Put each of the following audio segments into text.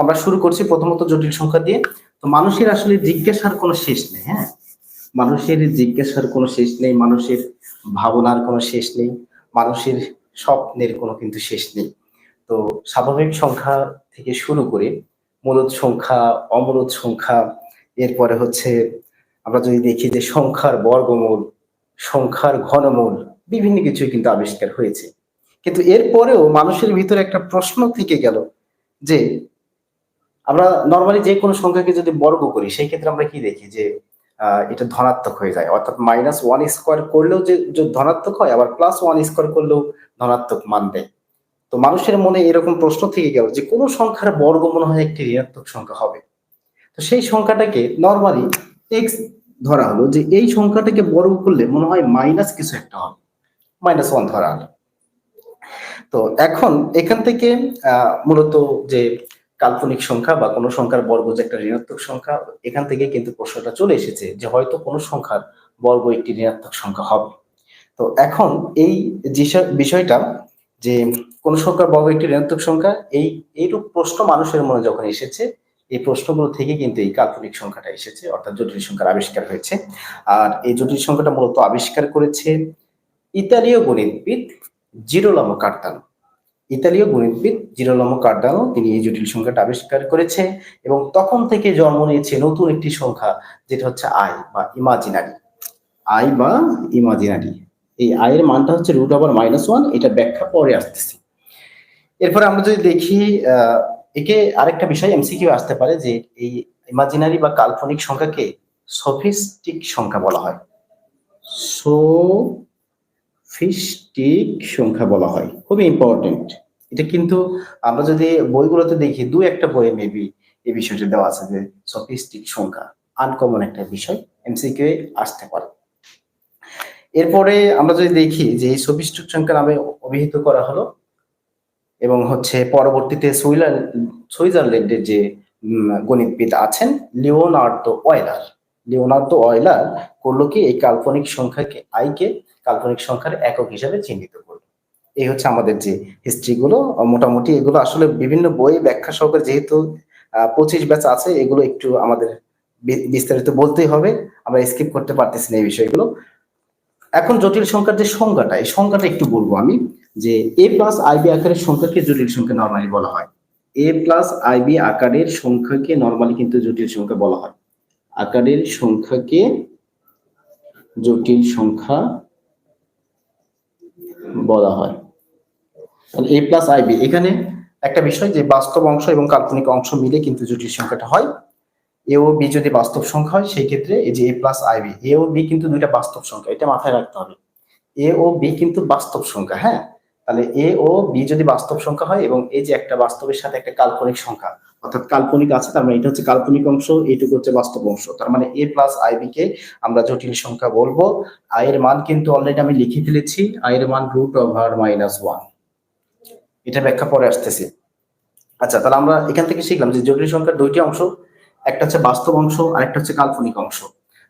আমরা শুরু করছি প্রথমত জটিল সংখ্যা দিয়ে। তো মানুষের আসলে জিজ্ঞাসার কোনো শেষ নেই, হ্যাঁ, মানুষের জিজ্ঞাসার কোনো শেষ নেই, মানুষের ভাবনার কোনো শেষ নেই, মানুষের স্বপ্নের কোনো কিন্তু শেষ নেই। তো স্বাভাবিক সংখ্যা থেকে শুরু করে মূলদ সংখ্যা, অমূলদ সংখ্যা, এরপরে হচ্ছে আমরা যদি দেখি যে সংখ্যার বর্গমূল, সংখ্যার ঘনমূল, বিভিন্ন কিছুই কিন্তু আবিষ্কার হয়েছে। কিন্তু এরপরেও মানুষের ভিতরে একটা প্রশ্ন থেকে গেল যে আমরা নর্মালি যে কোনো সংখ্যাকে যদি বর্গ করি সেই ক্ষেত্রে আমরা কি দেখি যে এটা ধনাত্মক হয়ে যায়, অর্থাৎ -1² করলেও যে ধনাত্মক হয়, আবার +1² করলেও ধনাত্মক মান দেয়। তো মানুষের মনে এরকম প্রশ্ন থেকে গেল যে কোন সংখ্যার বর্গ মনে হয় একটি ঋণাত্মক সংখ্যা হবে। তো সেই সংখ্যাটাকে নর্মালি এক্স ধরা হলো, যে এই সংখ্যাটাকে বর্গ করলে মনে হয় মাইনাস কিছু একটা হবে, -1 ধরা হলো। তো এখন এখান থেকে মূলত যে কাল্পনিক সংখ্যা বা কোনো সংখ্যার বর্গ যে একটা ঋণাত্মক সংখ্যা, এখান থেকে কিন্তু প্রশ্নটা চলে এসেছে যে হয়তো কোনো সংখ্যার বর্গ একটি ঋণাত্মক সংখ্যা হবে। তো এখন এই বিষয়টা যে কোন সংখ্যার বর্গ একটি ঋণাত্মক সংখ্যা, এইরূপ প্রশ্ন মানুষের মনে যখন এসেছে, এই প্রশ্নগুলো থেকে কিন্তু এই কাল্পনিক সংখ্যাটা এসেছে, অর্থাৎ জটিল সংখ্যার আবিষ্কার হয়েছে। আর এই জটিল সংখ্যাটা মূলত আবিষ্কার করেছে ইতালীয় গণিতবিদ জিরোলামো কার্দানো। ইতালীয় গণিতবিদ জিরোলামো কার্দানো তিনি এই জটিল সংখ্যাটা আবিষ্কার করেছে, এবং তখন থেকে জন্ম নিয়েছে নতুন একটি সংখ্যা, যেটা হচ্ছে আই বা ইমাজিনারি। আই বা ইমাজিনারি, এই আই এর মানটা হচ্ছে √1, এটা ব্যাখ্যা পরে আসতেছি। এরপরে আমরা যদি দেখি একে আরেকটা বিষয় এমসিকিউ আসতে পারে যে এই ইমাজিনারি বা কাল্পনিক সংখ্যাকে সফিস্টিক সংখ্যা বলা হয়। সফিস্টিক সংখ্যা বলা হয়, খুবই ইম্পর্টেন্ট। এটা কিন্তু আমরা যদি বইগুলোতে দেখি, দু একটা বইয়ে মেবি এই বিষয়টা দেওয়া আছে যে সফিস্টিক সংখ্যা, আনকমন একটা বিষয়, এমসিকিউ এ আসতে পারে। এরপরে আমরা যদি দেখি যে এই সফিস্টিক সংখ্যা নামে অভিহিত করা হলো, এবং হচ্ছে পরবর্তীতে সুইজারল্যান্ডের যে গণিতবিদ আছেন লিওনার্দো অয়লার, লিওনার্দো অয়লার করলো কি, এই কাল্পনিক সংখ্যাকে আইকে কাল্পনিক সংখ্যার একক হিসাবে চিহ্নিত করলো। এই হচ্ছে আমাদের যে হিস্ট্রি গুলো, মোটামুটি এগুলো আসলে বিভিন্ন বই ব্যাখ্যা সহকারে, যেহেতু 25 ব্যাচ আছে, এগুলো একটু আমাদের বিস্তারিত বলতেই হবে, আমরা স্কিপ করতে পারতেছি না এই বিষয়গুলো। এখন জটিল সংখ্যার যে সংজ্ঞাটা, এই সংজ্ঞাটা একটু বলবো আমি, যে a+ib আকারের সংখ্যাকে জটিল সংখ্যা নরমালি বলা হয়। a+ib আকারের সংখ্যাকে নরমালি কিন্তু জটিল সংখ্যা বলা হয়। আকারের সংখ্যাকে জটিল সংখ্যা বলা হয়। a+ib, এখানে একটা বিষয় যে বাস্তব অংশ এবং কাল্পনিক অংশ মিলে কিন্তু জটিল সংখ্যাটা হয়। এ ও বি যদি বাস্তব সংখ্যা হয় সেই ক্ষেত্রে এই যে a+ib, এ ও বি কিন্তু দুইটা বাস্তব সংখ্যা, এটা মাথায় রাখতে হবে। এ ও বি কিন্তু বাস্তব সংখ্যা, হ্যাঁ, তাহলে এ ও বি যদি বাস্তব সংখ্যা হয় এবং এই যে একটা বাস্তবের সাথে একটা কাল্পনিক সংখ্যা, অর্থাৎ কাল্পনিক আছে, তার মানে এটা হচ্ছে কাল্পনিক অংশ, এইটুকু হচ্ছে বাস্তব অংশ, তার মানে a+ib কে আমরা জটিল সংখ্যা বলবো। আই এর মান কিন্তু অলরেডি আমি লিখে ফেলেছি, আই এর মান √1, এটা ব্যাখ্যা পরে আসতেছে। আচ্ছা, তাহলে আমরা এখান থেকে শিখলাম যে জটিল সংখ্যার দুইটি অংশ, একটা হচ্ছে বাস্তব অংশ আর একটা হচ্ছে কাল্পনিক অংশ।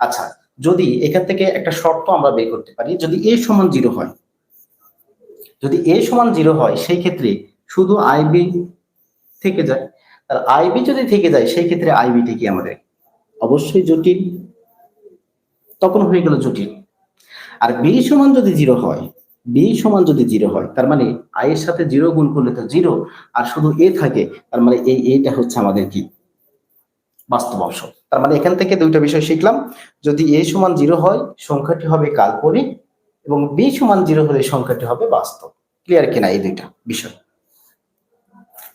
আচ্ছা, যদি এখান থেকে একটা শর্ত আমরা বের করতে পারি, যদি a সমান 0 হয়, যদি a সমান 0 হয় সেই ক্ষেত্রে শুধু ib থেকে যায়, আর ib যদি থেকে যায় সেই ক্ষেত্রে ib টি কি আমাদের অবশ্যই জটিল, তখন হয়ে গেল জটিল। আর b সমান যদি 0 হয়, b সমান যদি 0 হয়, তার মানে i এর সাথে 0 গুণ করলে তো 0, আর শুধু a থাকে, তার মানে এই এটা হচ্ছে আমাদের কি বাস্তব অংশ। তার মানে এখান থেকে দুইটা বিষয় শিখলাম, যদি a সমান 0 হয় সংখ্যাটি হবে কাল্পনিক, এবং b সমান 0 হলে সংখ্যাটি হবে বাস্তব। ক্লিয়ার কিনা এই দুইটা বিষয়?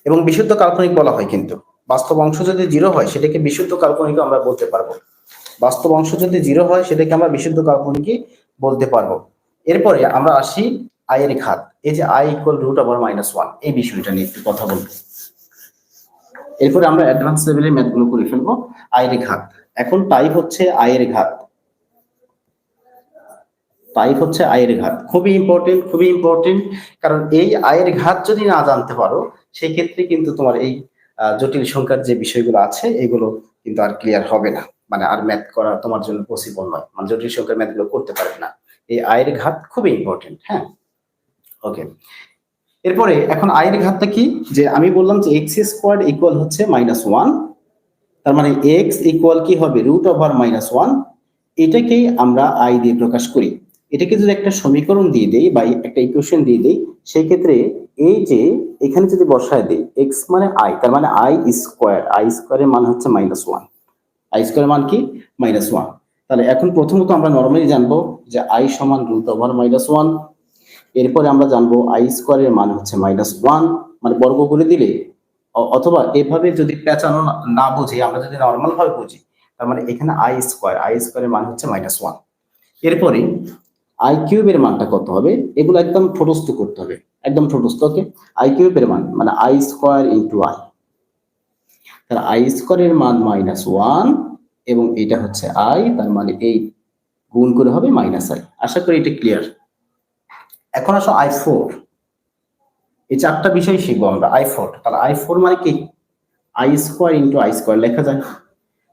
এবং বিশুদ্ধ কাল্পনিক বলা হয়, কিন্তু বাস্তব অংশ যদি 0 হয় সেটাকে বিশুদ্ধ কাল্পনিক আমরা বলতে পারবো। বাস্তব অংশ যদি 0 হয় সেটাকে আমরা বিশুদ্ধ কাল্পনিকই বলতে পারবো। এরপরে আমরা আসি আই এর ঘাত, এই যে i = √1, এই বিষয়টা নিয়ে একটু কথা বলবো। এরপরে আমরা অ্যাডভান্স লেভেলের ম্যাথ গুলো করে ফেলবো। আই এর ঘাত, এখন টাইপ হচ্ছে আই এর ঘাত, টাইপ হচ্ছে আই এর ঘাত, খুবই ইম্পর্টেন্ট, খুবই ইম্পর্টেন্ট। কারণ এই আই এর ঘাত যদি না জানতে পারো সেই ক্ষেত্রে কিন্তু তোমার এই জটিল সংখ্যার যে বিষয়গুলো আছে এগুলো কিন্তু আর ক্লিয়ার হবে না, মানে আর ম্যাথ করা তোমার জন্য পসিবল নয়, মানে জটিল সংখ্যার ম্যাথ গুলো করতে পারবে না। এই আই এর ঘাত খুবই ইম্পর্টেন্ট, হ্যাঁ, ওকে। এরপরে এখন আই এর ঘাতটা কি, যে আমি বললাম যে এক্স স্কোয়ার ইকুয়াল হচ্ছে -1, তার মানে এক্স ইকুয়াল কি হবে √/-1, এটাকেই আমরা আই দিয়ে প্রকাশ করি। এটাকে যদি একটা সমীকরণ দিয়ে দেই বা একটা ইকুয়েশন দিয়ে দেই, সেই ক্ষেত্রে এই যে এখানে যদি বসায় দেই এক্স মানে আই, তার মানে আই স্কোয়ারের মান হচ্ছে -1, আই স্কোয়ারের মান কি -1। তাহলে এখন প্রথমত আমরা নরমালি জানবো যে আই সমান √/-1, এরপরে আমরা জানবো আই স্কোয়ারের মান হচ্ছে -1, মানে বর্গ করে দিলে অথবা এভাবে যদি পেঁচানো না বুঝি, আমরা যদি নর্মাল ভাবে বুঝি, তার মানে এখানে আই স্কোয়ারের মান হচ্ছে -1। এরপরে আই কিউবের মানটা কত হবে, এগুলো একদম ঠোঁটস্থ করতে হবে, একদম ঠোঁটস্থ। ওকে, আই কিউবের মান মানে আই স্কোয়ার ইন্টু আই, তাহলে আই স্কোয়ারের মান -1 এবং এটা হচ্ছে আই, তার মানে এই গুণ করে হবে -i। আশা করি এটা ক্লিয়ার। এখন আসো I4, এই চারটা বিষয় শিখবো আমরা। I4, তাহলে I4 মানে কি, I square into I square লেখা যায়।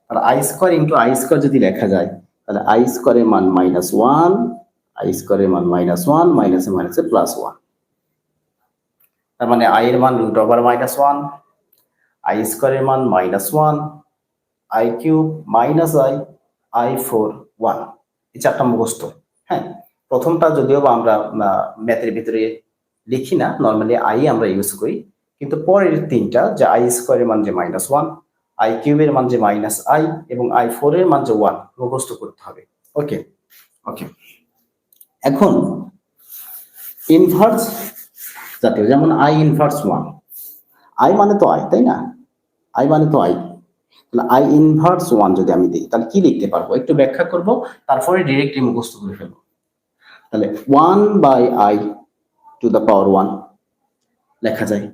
তাহলে I square into I square যদি লেখা যায়, তাহলে আই স্কোয়ারের মান -1, আই স্কোয়ারের মান -1, মাইনাসে মাইনাসে +1, তার মানে আই এর মান √/-1, আই স্কোয়ারের মান -1, আই কিউব আই, I4 1, এই চারটা মুখস্থ। হ্যাঁ, প্রথমটা যদিও বা আমরা ম্যাথের ভিতরে লিখি না, নর্মালি আই আমরা ইউজ করি, কিন্তু পরের তিনটা যে আই স্কোয়ারের মান যে -1, আই কিউবের মান যে আই এবং I4 এর মান যে 1 মুখস্থ করতে হবে। ওকে ওকে, এখন ইনভার্স জাতীয়, যেমন I−1, আই মানে তো আই, তাই না, আই মানে তো আই, তাহলে I−1 যদি আমি দিই তাহলে কি লিখতে পারবো একটু ব্যাখ্যা করব, তারপরে ডিরেক্টলি মুখস্থ করে ফেলবো। তাহলে 1/i⁴ লেখা যায়।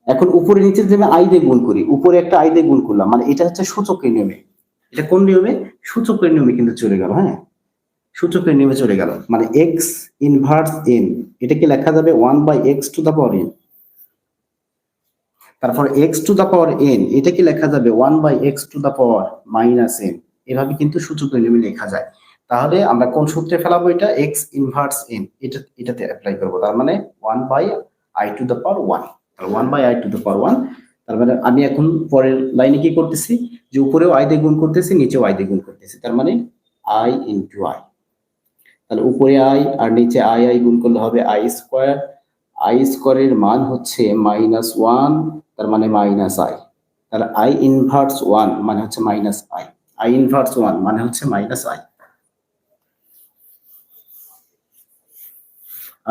এখন উপরে নিচে যদি আমি আই দিয়ে গুণ করি, উপরে একটা আই দিয়ে গুণ করলাম, মানে এটা হচ্ছে সূচকের নিয়মে, এটা কোন নিয়মে, সূচকের নিয়মে কিন্তু চলে গেল। হ্যাঁ, সূচকের নিয়মে চলে গেল, মানে x−n, এটা কি লেখা যাবে 1/x⁴n, তারপর x⁴n এটা কি লেখা যাবে 1/x⁻−n, এভাবে কিন্তু সূচকের নিয়মে লেখা যায়। তাহলে আমরা কোন সূত্রে ফেলাবো এটা, x−n, এটাতে অ্যাপ্লাই করব, তার মানে 1/i⁴1, তাহলে 1/i⁴1, তার মানে আমি এখন পরের লাইনে কি করতেছি, যে উপরেও আই দিয়ে গুণ করতেছি, নিচেও আই দিয়ে গুণ করতেছি, তার মানে i ইনটু আই, তাহলে উপরে আই আর নিচে আই গুণ করলে হবে আই স্কোয়ার, আই স্কোয়ারের মান হচ্ছে -1, তার মানে -i, তাহলে I−1 মানে হচ্ছে -i, I−1 মানে হচ্ছে -i,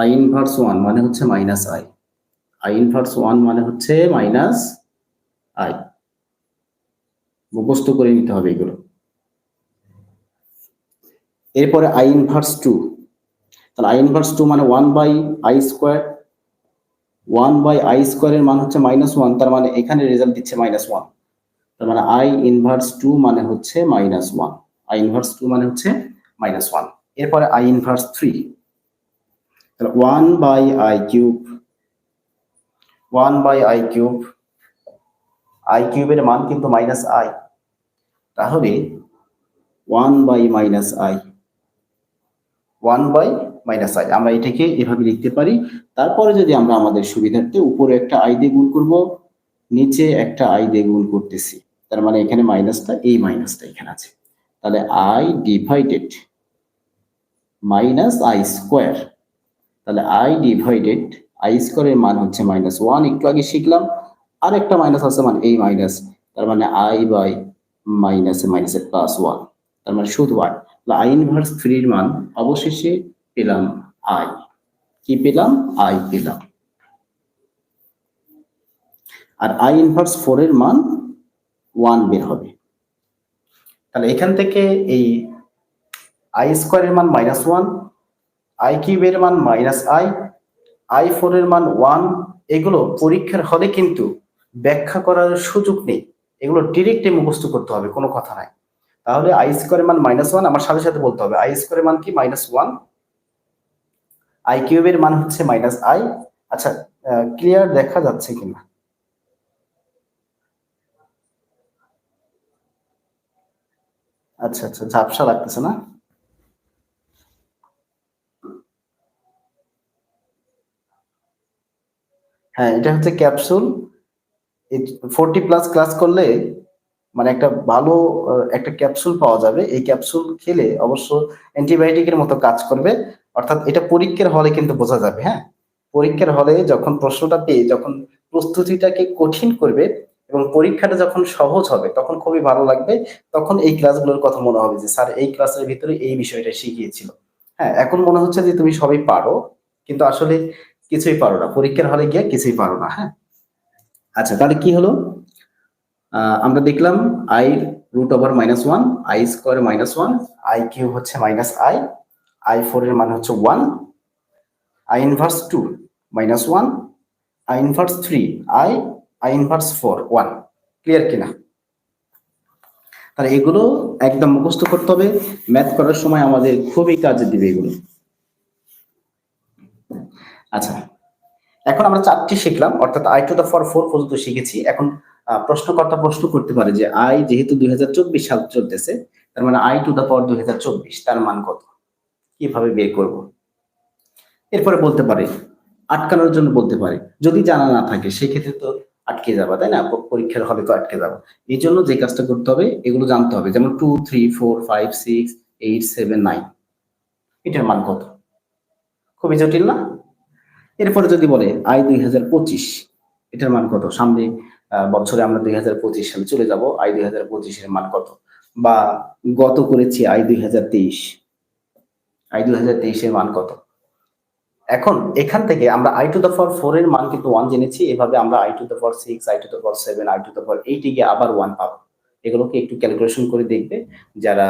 I−1 মানে হচ্ছে -i, I−1 মানে হচ্ছে -i, মুখস্থ করে নিতে হবে এগুলো। এরপরে I−2, তাহলে I−2 মানে 1/i², 1/i² এর মান হচ্ছে -1, তার মানে এখানে রেজাল্ট দিচ্ছে -1, তার মানে I−2 মানে হচ্ছে -1, I−2 মানে হচ্ছে -1। এরপরে I−3, তাহলে 1/i³, আই কিউবের মান কিন্তু -i, তাহলে 1/-i, আমরা এটাকে এভাবে লিখতে পারি। তারপরে যদি আমরা আমাদের সুবিধার্থে উপরে একটা আই দিয়ে গুণ করব, নিচে একটা আই দিয়ে গুণ করতেছি, তার মানে এখানে মাইনাসটা, এই মাইনাসটা এখানে আছে, তাহলে I/i², তাহলে I/i² এর মান হচ্ছে -1, একটু আগে শিখলাম, আর একটা মাইনাস আছে, মানে এই মাইনাস, তার মানে I/-এ +1, তার মানে শুধু আই, I−3 এর মান অবশেষে পেলাম আই, কি পেলাম, আই পেলাম। আর I−4 এর মান 1 বের হবে। তাহলে এখান থেকে এই I² এর মান -1, আই কিউবের মান -i, I4 এর মান 1, এগুলো পরীক্ষার হলে কিন্তু ব্যাখ্যা করার সুযোগ নেই, এগুলো ডিরেক্টলি মুখস্থ করতে হবে, কোনো কথা নাই। তাহলে I² এর মান -1, আমার সাথে সাথে বলতে হবে I² এর মান কি -1, আই কিউবের মান হচ্ছে -i। আচ্ছা, ক্লিয়ার দেখা যাচ্ছে কিনা, আচ্ছা আচ্ছা, ঝাপসা লাগতেছে না, হ্যাঁ, এটা হচ্ছে ক্যাপসুল। 40+ ক্লাস করলে মানে একটা ভালো একটা ক্যাপসুল পাওয়া যাবে। এই ক্যাপসুল খেলে অবশ্য অ্যান্টিবায়োটিকের মতো কাজ করবে। অর্থাৎ এটা পরীক্ষার হলে কিন্তু বোঝা যাবে, হ্যাঁ? পরীক্ষার হলে যখন প্রশ্নটা পেয়ে যখন প্রস্তুতিটাকে কঠিন করবে এবং পরীক্ষাটা যখন সহজ হবে তখন খুবই ভালো লাগবে। তখন এই ক্লাসগুলোর কথা মনে হবে যে স্যার এই ক্লাসের ভিতরে এই বিষয়টা শিখিয়েছিল। হ্যাঁ, এখন মনে হচ্ছে যে তুমি সবই পারো, কিন্তু আসলে কিছুই পারো না। পরীক্ষার হলে গিয়ে কিছুই পারো না, হ্যাঁ? আচ্ছা, তাহলে কি হলো? আমরা দেখলাম I root over -1, I square -1, I cube হচ্ছে -i, i4 এর মান হচ্ছে 1, I inverse 2 -1, I inverse 3 I inverse 4 1। Clear কিনা? তাহলে এগুলো একদম মুখস্থ করতে হবে, ম্যাথ করার সময় আমাদের খুবই কাজে দিবে এগুলো। আচ্ছা, এখন আমরা 4টি শিখলাম, অর্থাৎ i⁴ পর্যন্ত শিখেছি। এখন প্রশ্নকর্তা প্রশ্ন করতে পারে যে আই যেহেতু 2024 সাল চলতেছে, তার মানে i⁴ 2024 তার মান কত, কিভাবে বের করব? এরপরে বলতে পারে, আটকানোর জন্য বলতে পারে, যদি জানা না থাকে সেক্ষেত্রে তো আটকে যাবা, তাই না? পরীক্ষার হলে তো আটকে যাবো। এই জন্য যে কাজটা করতে হবে এগুলো জানতে হবে, যেমন 2 3 4 5 6 8 7 9 এটার মান কত? খুবই জটিল না? এরপরে যদি বলে i⁴ এটার মান কত? সামনে বছরে আমরা 2025 সালে চলে যাব, i⁴ এর মান কত? বা গত করেছি i⁴ এর মান কত? এখন এখান থেকে আমরা i⁴ এর মান কিন্তু 1 জেনেছি, এভাবে আমরা i⁴ 6 i⁴ 7 i⁴ গিয়ে আবার 1 পাবো। এগুলোকে একটু ক্যালকুলেশন করে দেখবে। যারা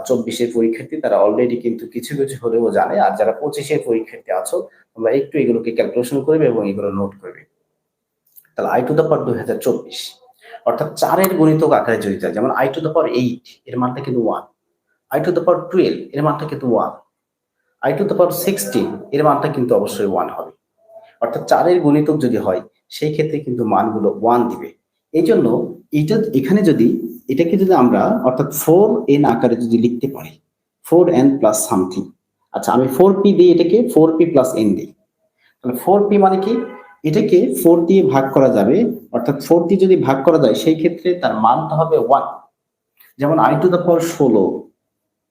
24 এর পরীক্ষার্থী তারা অলরেডি কিন্তু কিছু কিছু হলেও জানে, আর যারা 25 এর পরীক্ষার্থী আছো তোমরা একটু এগুলোকে ক্যালকুলেশন করবে এবং এগুলো নোট করবে। তাহলে i⁴ 2024 অর্থাৎ 4 এর গুণিতক আকারে যদি যায়, যেমন i⁴ এর মানটা কিন্তু 1, i⁴ এর মানটা কিন্তু 1, i⁴ এর মানটা কিন্তু অবশ্যই 1 হবে। অর্থাৎ 4 এর গুণিতক যদি হয় সেই ক্ষেত্রে কিন্তু মানগুলো 1 দিবে। এই জন্য এখানে যদি এটাকে যদি আমরা অর্থাৎ 4n আকারে যদি লিখতে পারি, 4n প্লাস সামথিং। আচ্ছা, আমি 4p দিই, এটাকে 4p প্লাস n দিই। তাহলে 4p মানে কি? এটাকে 4 দিয়ে ভাগ করা যাবে, অর্থাৎ 4 দিয়ে যদি ভাগ করা যায় সেই ক্ষেত্রে তার মানটা হবে 1। যেমন i⁴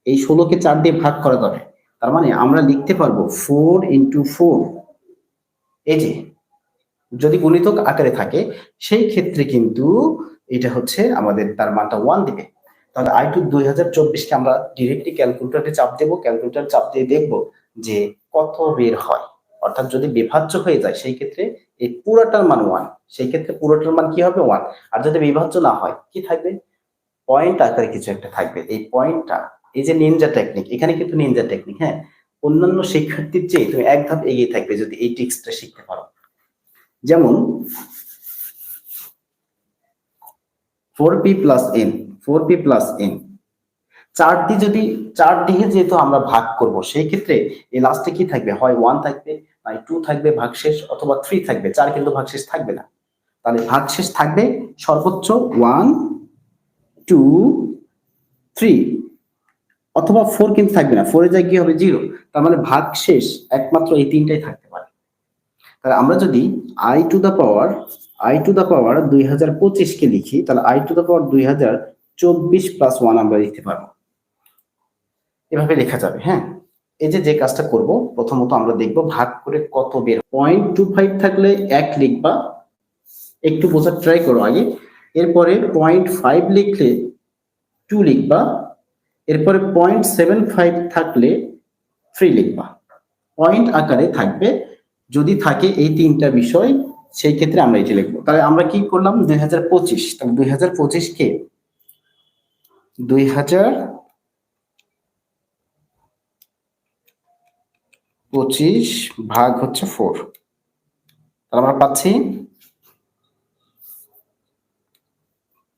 এই 16 কে 4 দিয়ে ভাগ করা যাবে, তার মানে আমরা লিখতে পারবো 4 × 4। এই যে যদি গুণিতক আকারে থাকে সেই ক্ষেত্রে কিন্তু এটা হচ্ছে আমাদের তার মানটা 1 দিবে। তাহলে i⁴ কে আমরা ডিরেক্টলি ক্যালকুলেটরে চাপ দেব, ক্যালকুলেটর চাপ দিয়ে দেখব যে কত বের হয়। অর্থাৎ যদি বিভাজ্য হয়ে যায় সেই ক্ষেত্রে এই পুরোটার মান 1, সেই ক্ষেত্রে পুরোটার মান কি হবে? 1। আর যদি বিভাজ্য না হয় কি থাকবে? পয়েন্ট আকারে কিছু একটা থাকবে। এই পয়েন্টটা, এই যে নিনজা টেকনিক, এখানে কিন্তু নিনজা টেকনিক, হ্যাঁ, অন্যান্য শিক্ষার্থীর চেয়ে তুমি এক ধাপ এগিয়ে থাকবে যদি এই ট্রিক্সটা শিখতে পারো। যেমন 4p plus n, 4p plus n 4 দিয়ে যদি 4 দিয়ে যেহেতু আমরা ভাগ করব সেই ক্ষেত্রে এই লাস্টে কি থাকবে? হয় 1 থাকবে, নয় 2 থাকবে ভাগশেষ, অথবা 3 থাকবে। 4 কিন্তু ভাগশেষ থাকবে না। তাহলে ভাগশেষ থাকবে সর্বোচ্চ 1 2 3, অথবা 4 কিন্তু থাকবে না, 4 এর জায়গায় কি হবে? 0। তার মানে ভাগশেষ একমাত্র এই তিনটাই থাকতে পারে। তাহলে আমরা যদি i⁴ 2025 কে লিখি, তাহলে i⁴ 2024 প্লাস 1 আমরা লিখতে পারবো। এভাবে লেখা যাবে, হ্যাঁ। এই যে কাজটা করব, প্রথমত আমরা দেখব ভাগ করে কত বের। 0.25 থাকলে 1 লিখবা, একটু বোঝার ট্রাই করো আগে। এরপরে 0.5 লিখলে 2 লিখবা। এরপরে 0.75 থাকলে 3 লিখবা। পয়েন্ট আকারে থাকবে। যদি থাকে এই তিনটা বিষয় সেই ক্ষেত্রে আমরা এটি লিখবো। তাহলে আমরা কি করলাম? 2025, তাহলে 2025 কে 2025 ভাগ হচ্ছে 4, তাহলে আমরা পাচ্ছি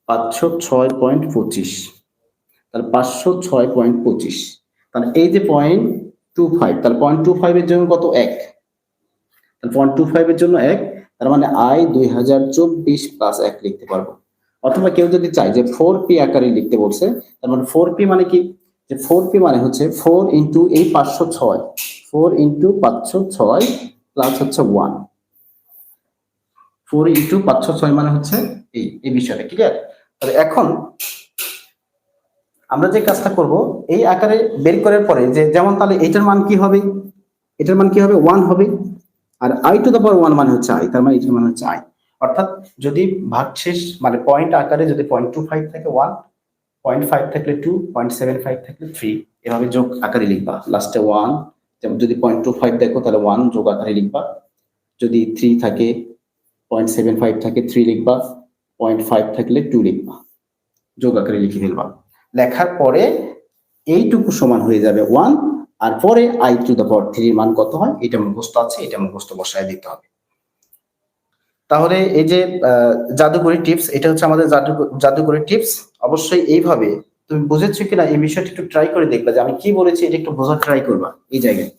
506.25। তাহলে 506.25, তাহলে এই যে 0.25, তাহলে 0.25 এর জন্য কত? 1। তাহলে 0.25 এর জন্য 1, তার মানে i⁴ প্লাস 1 লিখতে পারবো। অথবা কেউ যদি চায় যে 4p আকারে লিখতে বলছে, তার মানে 4p মানে কি? যে 4p মানে হচ্ছে 4 ইন্টু এই 506, 4 ইন্টু 506 প্লাস হচ্ছে 1। 4 × 5 × 6 মানে হচ্ছে এই বিষয়টা ক্লিয়ার। তাহলে এখন আমরা যে কাজটা করব, এই আকারে বের করার পরে যে যেমন তাহলে এটার মান কি হবে, এটার মান কি হবে 1 হবে, আর i টু দ্য পাওয়ার 1 মানে হচ্ছে i, তার মানে এটার মান হচ্ছে i। অর্থাৎ যদি ভাগশেষ মানে পয়েন্ট আকারে যদি 0.25 থাকে 1, 0.5 থাকলে 2, 0.75 থাকলে 3, এভাবে যোগ আকারে লিখবা, লাস্টে 1। যেমন যদি 0.25 দেখো তাহলে 1 যোগ আকারে লিখবা, যদি 3 থাকে 0.75 থাকে 3 লিখবা, 0.5 থাকলে 2 লিখবা, যোগ আকারে লিখে ফেলবা। লেখার পরে এইটুকু সমান হয়ে যাবে 1, আর পরে i টু দ্য পাওয়ার 3 এর মান কত হয় এটা মুখস্থ আছে, এটা মুখস্থ বসায় দিতে হবে। তাহলে এই যে জাদুকরি টিপস, এটা হচ্ছে আমাদের জাদুকরি টিপস। অবশ্যই এইভাবে তুমি বুঝেছো কিনা এই বিষয়টা একটু ট্রাই করে দেখবা, যে আমি কি বলেছি এটা একটু বোঝার ট্রাই করবা। এই জায়গায়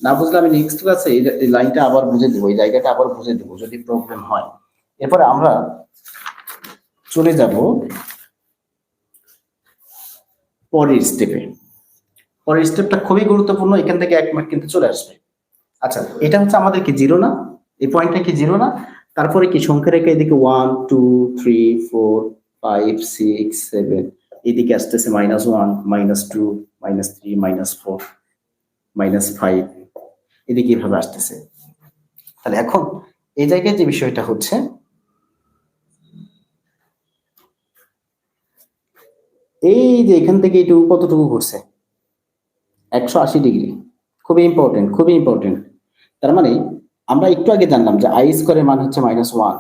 না বুঝলে আমি নেক্সট ক্লাসে এই লাইনটা আবার বুঝে দেবো, এই জায়গাটা আবার বুঝে দেবো যদি প্রবলেম হয়। এরপরে আমরা চলে যাব পরের স্টেপে। পরের স্টেপটা খুবই গুরুত্বপূর্ণ, এখান থেকে 1 মার্ক কিন্তু চলে আসবে। আচ্ছা, এটা হচ্ছে আমাদের কি জিরো না, এই পয়েন্টটা কি জিরো না, তারপরে কি সংখ্যা রেখে এদিকে 1 2 3 4 5 6 7, এদিকে আসতেছে -1 -2 -3 -4 -5, এদিকে এভাবে আসতেছে। তাহলে এখন এই জায়গায় যে বিষয়টা হচ্ছে, এই যে এখান থেকে এইটুকু কতটুকু ঘুরছে, 180 ডিগ্রি। খুবই ইম্পর্টেন্ট, খুবই ইম্পর্টেন্ট। তার মানে আমরা একটু আগে জানলাম যে i স্কয়ারের মান হচ্ছে -1,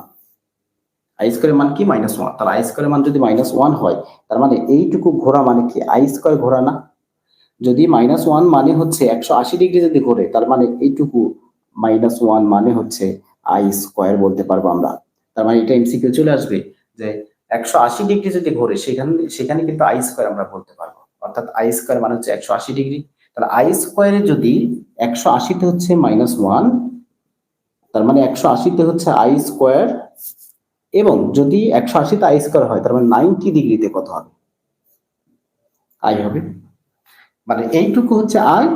i স্কয়ারের মান কি -1, তাহলে i স্কয়ারের মান যদি -1 হয় তার মানে এইটুকু ঘোরা মানে কি i স্কয়ার ঘোরা না। যদি -1 মানে হচ্ছে 180 ডিগ্রি যদি ঘোরে, তার মানে এইটুকু -1 মানে হচ্ছে i স্কয়ার বলতে পারবো আমরা। তার মানে এটা এমসিকিউ চলে আসবে যে 180 ডিগ্রি যদি ঘোরে সেখানে কিন্তু i স্কয়ার আমরা বলতে পারবো। অর্থাৎ i স্কয়ার মানে হচ্ছে 180 ডিগ্রি। তাহলে i স্কয়ারে যদি 180 তে হচ্ছে -1, তার মানে 180 তে হচ্ছে i স্কয়ার, এবং যদি 180 তে i স্কয়ার হয় তার মানে 90 ডিগ্রিতে কত হবে, i হবে। মানে এইটুকু হচ্ছে i,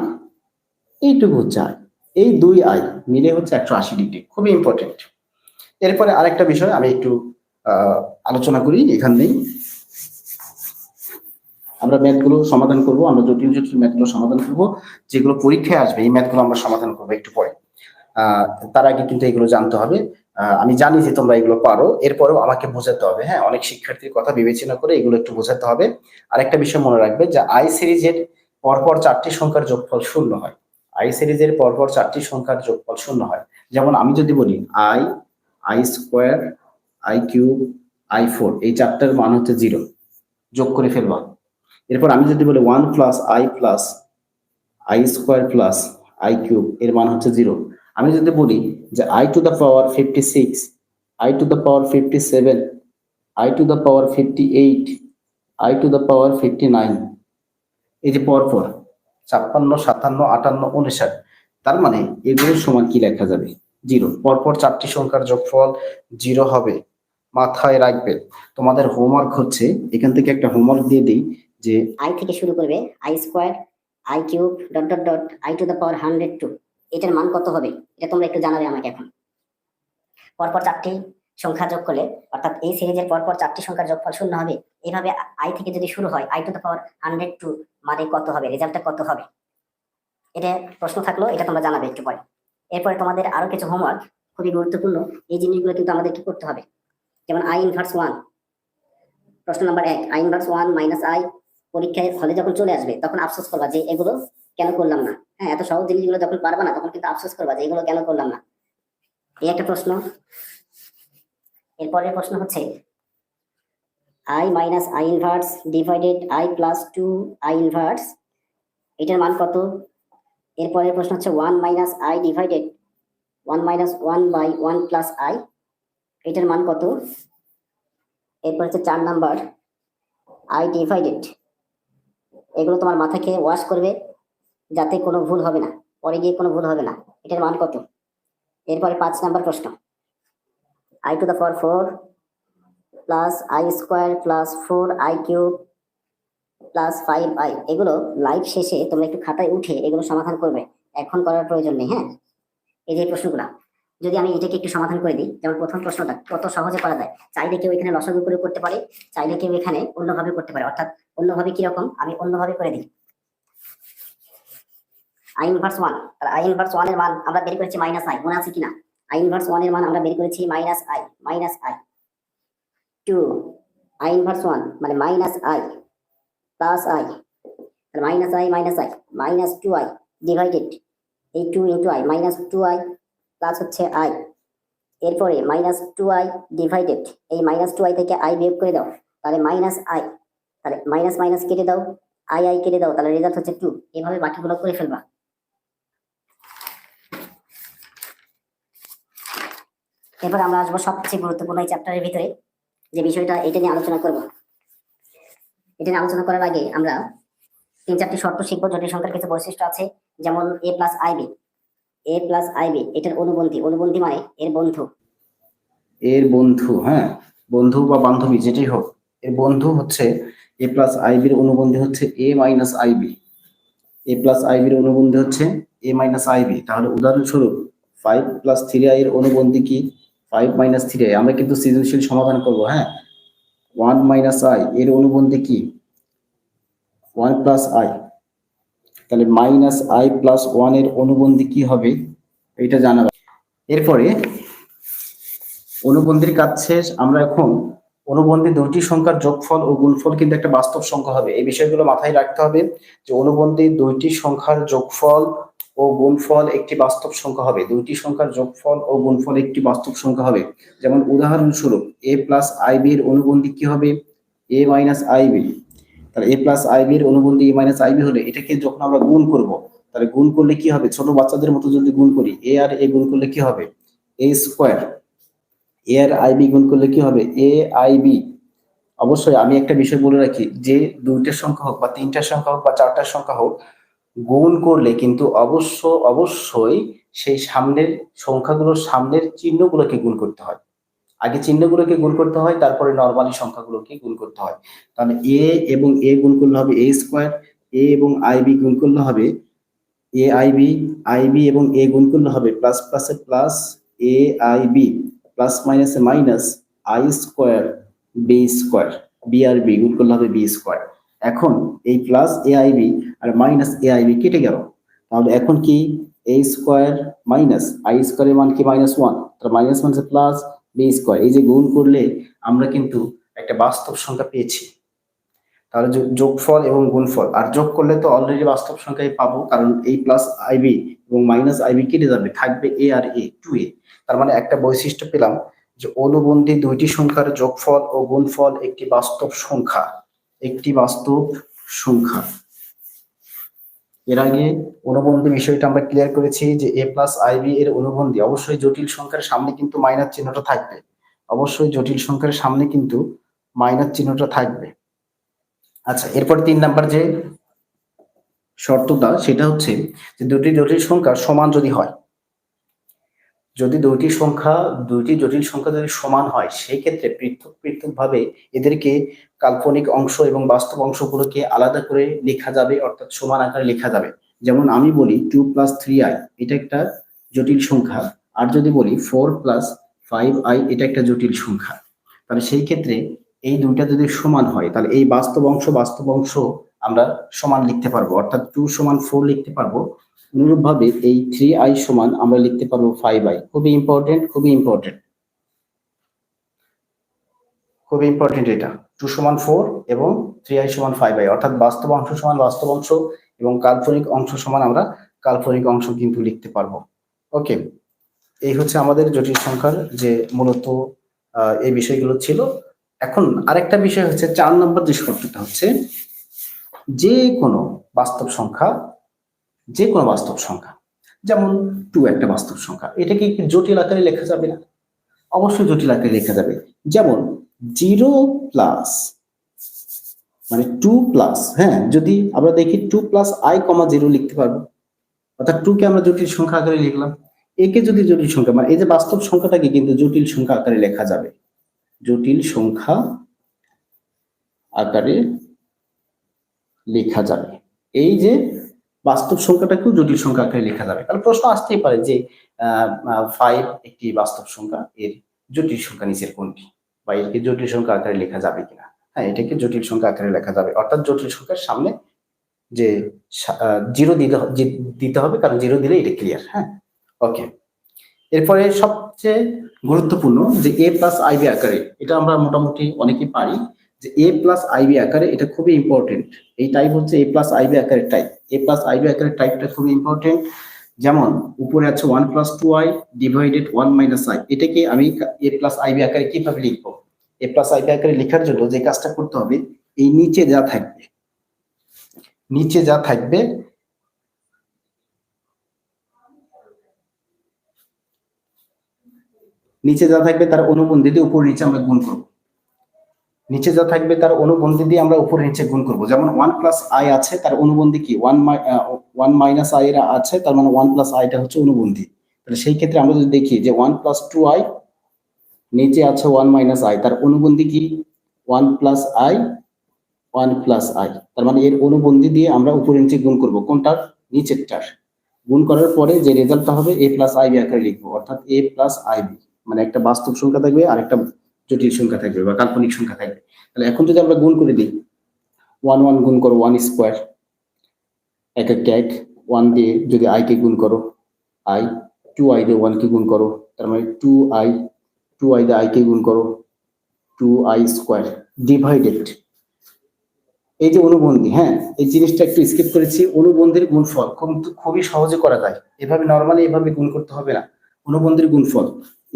এইটুকু হচ্ছে i, এই দুই i মিলে হচ্ছে 180 ডিগ্রি। খুবই ইম্পর্টেন্ট। এরপরে আরেকটা বিষয় আমি একটু আলোচনা করি এখানেই। আমরা ম্যাথগুলো সমাধান করব, আমরা জটিল জটিল ম্যাথগুলো সমাধান করব, যেগুলো পরীক্ষায় আসবে এই ম্যাথগুলো আমরা সমাধান করবো একটু পরে। তার আগে কিন্তু এগুলো জানতে হবে। আমি জানি যে তোমরা এগুলো পারো, এরপরেও আমাকে বোঝাতে হবে। হ্যাঁ, অনেক শিক্ষার্থীর কথা বিবেচনা করে এগুলো একটু বোঝাতে হবে। আরেকটা বিষয় মনে রাখবে যে আই সিরিজের পরপর 4টি সংখ্যার যোগফল 0 হয়। আই সিরিজের পরপর 4টি সংখ্যার যোগফল 0 হয়। যেমন আমি যদি বলি আই স্কোয়ার, i³ i4, এই 4টার মান হচ্ছে 0, যোগ করে ফেলবা। এরপর আমি যদি বলি 1 + i + i² + i³ এর মান হচ্ছে 0। আমি যদি বলি যে i to the power 56, i to the power 57, i to the power 58, i to the power 59, এই যে পরপর 56 57 58 59, তার মানে এগুলোর সমান কি লেখা যাবে, 0। পরপর 4টি সংখ্যার যোগফল 0 হবে, মাথায় রাখবে। তোমাদের হোমওয়ার্ক হচ্ছে, এখান থেকে একটা হোমওয়ার্ক দিয়ে দিই যে i থেকে শুরু করবে i² i³ i to the power 102, এটার মান কত হবে এটা তোমরা একটু জানাবে আমাকে। এখন পরপর 4টি সংখ্যা যোগ করলে, অর্থাৎ এই সিরিজের পরপর 4টি সংখ্যার যোগফল 0 হবে। এইভাবে i থেকে যদি শুরু হয় i টু দ্য পাওয়ার 102 মানে কত হবে, রেজাল্টটা কত হবে, এটা প্রশ্ন থাকলো, এটা তোমরা জানাবে একটু পরে। এরপরে তোমাদের আরো কিছু হোমওয়ার্ক, খুবই গুরুত্বপূর্ণ এই জিনিসগুলো কিন্তু আমাদের কি করতে হবে। যেমন i ইনভার্স 1, প্রশ্ন number 1, i inverse 1 minus i পরীক্ষায় হলে যখন চলে আসবে তখন আফসোস করবা যে এগুলো কেন করলাম না। হ্যাঁ, এত সহজ জিনিসগুলো যখন পারবা না তখন কিন্তু আফসোস করবা যে এগুলো কেন করলাম না। এই একটা প্রশ্ন। এরপরের প্রশ্ন হচ্ছে i minus i inverse divided i plus 2i inverse, এটার মান কত। এরপরের প্রশ্ন হচ্ছে 1 minus i divided 1 minus 1/1 plus i, এটার মান কত। এরপর হচ্ছে 4 নাম্বার i ডিভাইডেড, এগুলো তোমার মাথা খেয়ে ওয়াশ করবে যাতে কোনো ভুল হবে না, পরে গিয়ে কোনো ভুল হবে না, এটার মান কত। এরপরে 5 নাম্বার প্রশ্ন i to the power 4 plus i² plus 4i³ plus 5i, এগুলো লাইভ শেষে তোমরা একটু খাতায় উঠে এগুলো সমাধান করবে, এখন করার প্রয়োজন নেই। হ্যাঁ, এই যে প্রশ্নগুলা যদি আমি এটাকে একটু সমাধান করে দিই, যেমন প্রথম প্রশ্নটা কত সহজে করা যায়, চাইলে কেউ এখানে লসাগু করে করতে পারে, চাইলে কেউ এখানে অন্যভাবে করতে পারে। অর্থাৎ অন্যভাবে কিরকম, আমি অন্যভাবে করে দিই। আই ইনভার্স 1, তাহলে আই ইনভার্স 1 এর মান আমরা বের করেছি মাইনাস আই, মনে আছে কিনা? আই ইনভার্স 1 এর মান আমরা বের করেছি মাইনাস আই 2, আই ইনভার্স 1 মানে মাইনাস আই প্লাস আই, তাহলে মাইনাস 2i ডিভাইডেড এই 2 into I minus 2i plus হচ্ছে আই, এরপরে মাইনাস 2i ডিভাইডেড এই মাইনাস 2i থেকে আই বিয়োগ করে দাও, তাহলে মাইনাস আই, তাহলে মাইনাস মাইনাস কেটে দাও, আই কেটে দাও, তাহলে রেজাল্ট হচ্ছে 2। এভাবে বাকিগুলো করে ফেলবা। এরপর আমরা আসবো সবচেয়ে গুরুত্বপূর্ণ এই চ্যাপ্টারের ভিতরে যে বিষয়টা, এটা নিয়ে আলোচনা করব। এটা নিয়ে আলোচনা করার আগে আমরা 3-4টি শর্ত শিখবো। জটিল সংখ্যার কিছু বৈশিষ্ট্য আছে, যেমন a প্লাস আইবি, এটার অনুবন্ধী মানে এর বন্ধু। হ্যাঁ, বন্ধু বা বান্ধবী যেটাই হোক, এর বন্ধু হচ্ছে এ প্লাস আইবির অনুবন্ধী হচ্ছে এ মাইনাস আইবি। এ প্লাস আইবির অনুবন্ধী হচ্ছে এ মাইনাস আইবি। তাহলে উদাহরণস্বরূপ 5 প্লাস 3i এর অনুবন্ধী কি 5 মাইনাস 3i। আমরা কিন্তু সৃজনশীল সমাধান করব। হ্যাঁ, 1 মাইনাস আই এর অনুবন্ধী কি 1 প্লাস আই। তাহলে মাইনাস আই প্লাস 1 এর অনুবন্ধী কি হবে এটা জানাবে। এরপরে অনুবন্ধীর কাজ শেষ। আমরা এখন অনুবন্ধী দুইটি সংখ্যার যোগফল ও গুণফল কিন্তু একটা বাস্তব সংখ্যা হবে, এই বিষয়গুলো মাথায় রাখতে হবে যে অনুবন্ধী দুইটি সংখ্যার যোগফল ও গুণফল একটি বাস্তব সংখ্যা হবে। দুইটি সংখ্যার যোগফল ও গুণফল একটি বাস্তব সংখ্যা হবে। যেমন উদাহরণস্বরূপ এ প্লাস আইবি এর অনুবন্ধী কি হবে এ মাইনাস আইবি। তাহলে এ প্লাস আইবি এর অনুবন্ধী এ মাইনাস আইবি হলে এটাকে যখন আমরা গুণ করব, তাহলে গুণ করলে কি হবে, ছোট বাচ্চাদের মতো যদি গুণ করি এ আর এ গুণ করলে কি হবে এ স্কোয়ার। এ আর আইবি গুণ করলে কি হবে এ আইবি। অবশ্যই আমি একটা বিষয় বলে রাখি, যে দুইটার সংখ্যা হোক বা তিনটার সংখ্যা হোক বা চারটার সংখ্যা হোক, গুণ করলে কিন্তু অবশ্যই সেই সামনের সংখ্যাগুলোর সামনের চিহ্নগুলোকে গুণ করতে হয়। আগে চিহ্নগুলোকে গুণ করতে হয়, তারপরে নরমালি সংখ্যাগুলোকে গুণ করতে হয়। তাহলে এ এবং এ গুণ করলে হবে এ স্কোয়ার, এ এবং আইবি গুণ করলে হবে এ আইবি, আইবি এবং এ গুণ করলে হবে প্লাস প্লাসে প্লাস এ আইবি, প্লাস মাইনাসে minus I square B square, B আর বি গুণ করলে হবে বি স্কোয়ার। এখন এই প্লাস এ আইবি আর মাইনাস এ আইবি কেটে গেল, তাহলে এখন কি এ স্কোয়ার মাইনাস আই স্কোয়ারের মান কি -1, তাহলে মাইনাস মাইনাসে প্লাস বি স্কোয়ার। এই যে গুণ করলে আমরা কিন্তু একটা বাস্তব সংখ্যা পেয়েছি। তাহলে যোগফল এবং গুণফল, আর যোগ করলে তো অলরেডি বাস্তব সংখ্যাই পাবো, কারণ এই প্লাস আইবি এবং মাইনাস আইবি কেটে যাবে, থাকবে এ আর এ 2a। তার মানে একটা বৈশিষ্ট্য পেলাম যে অনুবন্ধী দুইটি সংখ্যার যোগফল ও গুণফল একটি বাস্তব সংখ্যা, একটি বাস্তব সংখ্যা। এর আগে অনুবন্ধী বিষয়টা আমরা ক্লিয়ার করেছি যে এ প্লাস আইবি এর অনুবন্ধী অবশ্যই জটিল সংখ্যার সামনে কিন্তু মাইনাস চিহ্নটা থাকবে, অবশ্যই জটিল সংখ্যার সামনে কিন্তু মাইনাস চিহ্নটা থাকবে। আচ্ছা, এরপর 3 নাম্বার যে শর্তটা সেটা হচ্ছে যে দুটি জটিল সংখ্যা সমান যদি হয়, যদি দুটি জটিল সংখ্যা যদি সমান হয়, সেই ক্ষেত্রে পৃথক ভাবে এদেরকে কাল্পনিক অংশ এবং বাস্তব অংশগুলোকে আলাদা করে লেখা যাবে, অর্থাৎ সমান আকারে লেখা যাবে। যেমন আমি বলি 2 + 3i এটা একটা জটিল সংখ্যা, আর যদি বলি 4 + 5i এটা একটা জটিল সংখ্যা, তাহলে সেই ক্ষেত্রে এই দুইটা যদি সমান হয়, তাহলে এই বাস্তব অংশ আমরা সমান লিখতে পারবো, অর্থাৎ 2 = 4 লিখতে পারবো। অনুরূপভাবে এই 3i সমান আমরা লিখতে পারবো 5i। খুবই ইম্পর্টেন্ট এটা। 2 = 4 এবং 3i = 5i, অর্থাৎ বাস্তব অংশ সমান বাস্তব অংশ এবং কাল্পনিক অংশ সমান আমরা কাল্পনিক অংশ কিন্তু লিখতে পারবো। ওকে, এই হচ্ছে আমাদের জটিল সংখ্যার যে মূলত এই বিষয়গুলো ছিল। এখন আরেকটা বিষয় হচ্ছে 4 নম্বর যে শর্তটা হচ্ছে যে কোনো বাস্তব সংখ্যা, যেমন 2 একটা বাস্তব সংখ্যা, এটাকে কি জটিল আকারে লেখা যাবে না? অবশ্যই জটিল আকারে লেখা যাবে। যেমন 0 প্লাস মানে 2 প্লাস, হ্যাঁ, যদি আমরা দেখি 2 + i, 0 লিখতে পারবো, অর্থাৎ 2 কে আমরা জটিল সংখ্যা আকারে লিখলাম। একে যদি জটিল সংখ্যা মানে এই যে বাস্তব সংখ্যাটাকে কিন্তু জটিল সংখ্যা আকারে লেখা যাবে, জটিল সংখ্যা আকারে লেখা যাবে। এই যে বাস্তব সংখ্যাটাকেও জটিল সংখ্যা আকারে লেখা যাবে। তাহলে প্রশ্ন আসতেই পারে যে 5 একটি বাস্তব সংখ্যা, এর জটিল সংখ্যা নিচের কোনটি, বা একে জটিল সংখ্যা আকারে লেখা যাবে কিনা। হ্যাঁ, এটাকে জটিল সংখ্যা আকারে লেখা যাবে, অর্থাৎ জটিল সংখ্যার সামনে যে জিরো দিতে হবে, কারণ জিরো দিলে এটা ক্লিয়ার। হ্যাঁ, ওকে। এরপরে সবচেয়ে গুরুত্বপূর্ণ যে এ প্লাস আইবি আকারে, এটা আমরা মোটামুটি অনেকেই পারি যে এ প্লাস আইবি আকারে, এটা খুবই ইম্পর্টেন্ট। এই টাইপ হচ্ছে এ প্লাস আইবি আকারের টাইপ। এ প্লাস আইবি আকারের টাইপটা খুবই ইম্পর্টেন্ট। যেমন উপরে আছে 1 + 2i ডিভাইডেড 1 - i, এটাকে আমি এ প্লাস আইবি আকারে কিভাবে লিখবো? এ প্লাস আইবি আকারে লেখার জন্য যে কাজটা করতে হবে, এই নিচে যা থাকবে, নিচে যা থাকবে নিচে যা থাকবে তার অনুবন্ধী দিয়ে উপর নিচে আমরা গুণ করব। নিচে যা থাকবে তার অনুবন্ধী দিয়ে আমরা উপর নিচে গুণ করব। যেমন 1 + i আছে, তার অনুবন্ধী কি 1 - i এর আছে, তার মানে 1 + i টা হচ্ছে অনুবন্ধী। তাহলে সেই ক্ষেত্রে আমরা যদি দেখি যে 1 + 2i, নিচে আছে 1 - i, তার অনুবন্ধী কি 1 + i, 1 + i, তার মানে এর অনুবন্ধী দিয়ে আমরা উপর নিচে গুণ করব। কোনটার? নিচেরটার। গুণ করার পরে যে রেজাল্টটা হবে a + ib আকারে লিখবো, অর্থাৎ a + ib, মানে একটা বাস্তব সংখ্যা থাকবে আর একটা জটিল সংখ্যা থাকবে বা কাল্পনিক সংখ্যা থাকবে। তাহলে এখন যদি আমরা গুণ করে দিই, 1 1 গুণ করো 1 স্কয়ার, এক এক এক 1 দিয়ে যদি i কে গুণ করো i, 2i দিয়ে 1 কে গুণ করো, তার মানে 2i, 2i দিয়ে i কে গুণ করো 2i স্কয়ার ডিভাইডেড, এই যে অনুবন্ধী। হ্যাঁ, এই জিনিসটা একটু স্কিপ করেছি। অনুবন্ধীর গুণফল খুবই সহজে করা যায়, এভাবে নরমালি এভাবে গুণ করতে হবে না। অনুবন্ধীর গুণফল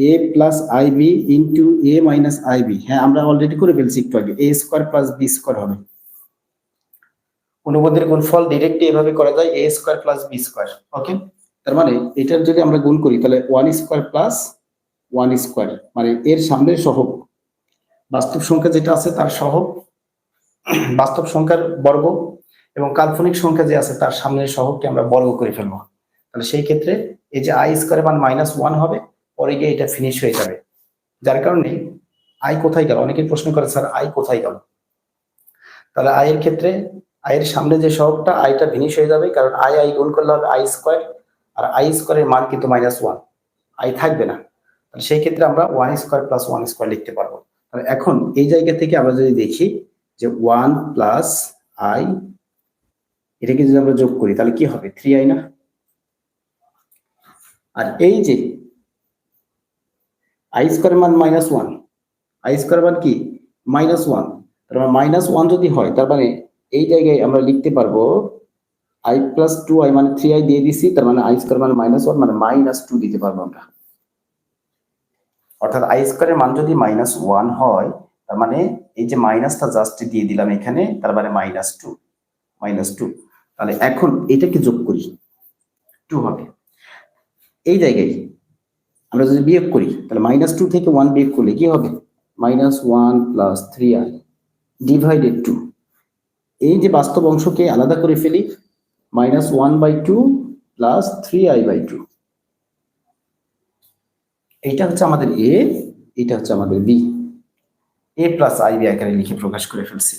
a + ib into a - ib, হ্যাঁ আমরা অলরেডি করে ফেলছি একটু আগে, a স্কয়ার + b স্কয়ার হবে। অনুবন্ধীর গুণফল ডাইরেক্টলি এভাবে করা যায়, a স্কয়ার + b স্কয়ার। ওকে, তার মানে এটার যদি আমরা গুণ করি তাহলে 1 স্কয়ার + 1 স্কয়ার, মানে এর সামনের সহগ, বাস্তব সংখ্যা যেটা আছে তার সহগ, বাস্তব সংখ্যার বর্গ, এবং কাল্পনিক সংখ্যা যে আছে তার সামনের সহগকে আমরা বর্গ করে ফেলবো। তাহলে সেই ক্ষেত্রে এই যে i স্কয়ারের মান -1 হবে, পরে গিয়ে এটা ফিনিশ হয়ে যাবে। যার কারণে i কোথায় গেল, অনেকে প্রশ্ন করে স্যার i কোথায় গেল। তাহলে i এর ক্ষেত্রে i এর সামনে যে সহগটা, i টা ফিনিশ হয়ে যাবে, কারণ i গুণ করলে হবে i স্কয়ার, আর i স্কয়ারের মান কিন্তু -1, i থাকবে না। তাহলে সেই ক্ষেত্রে আমরা 1 স্কয়ার + 1 স্কয়ার লিখতে পারবো। তাহলে এখন এই জায়গা থেকে আমরা যদি দেখি যে 1 + i, এটাকে যদি আমরা যোগ করি তাহলে কি হবে? 3i না? আর এই যে i স্কয়ার মান -1, i স্কয়ার মান কি -1, তার মানে -1 যদি হয়, তার মানে এই জায়গায় আমরা লিখতে পারবো i + 2i, মানে 3i দিয়ে দিছি, তার মানে i স্কয়ার মান -1 মানে -2 দিতে পারবো আমরা। অর্থাৎ i স্কয়ারের মান যদি -1 হয়, তার মানে এই যে মাইনাসটা জাস্ট দিয়ে দিলাম এখানে, তার মানে -2। তাহলে এখন এটাকে যোগ করি, 2 হবে। এই জায়গায় আমরা যদি বিয়োগ করি তাহলে -2 থেকে 1 বিয়োগ করলে কি হবে? -1 + 3i ডিভাইডেড 2, এই যে বাস্তব অংশকে আলাদা করে ফেলি, -1/2 + 3i/2, এইটা হচ্ছে আমাদের a, এটা হচ্ছে আমাদের b। a + ib আকারে লিখে প্রকাশ করে ফেলছি।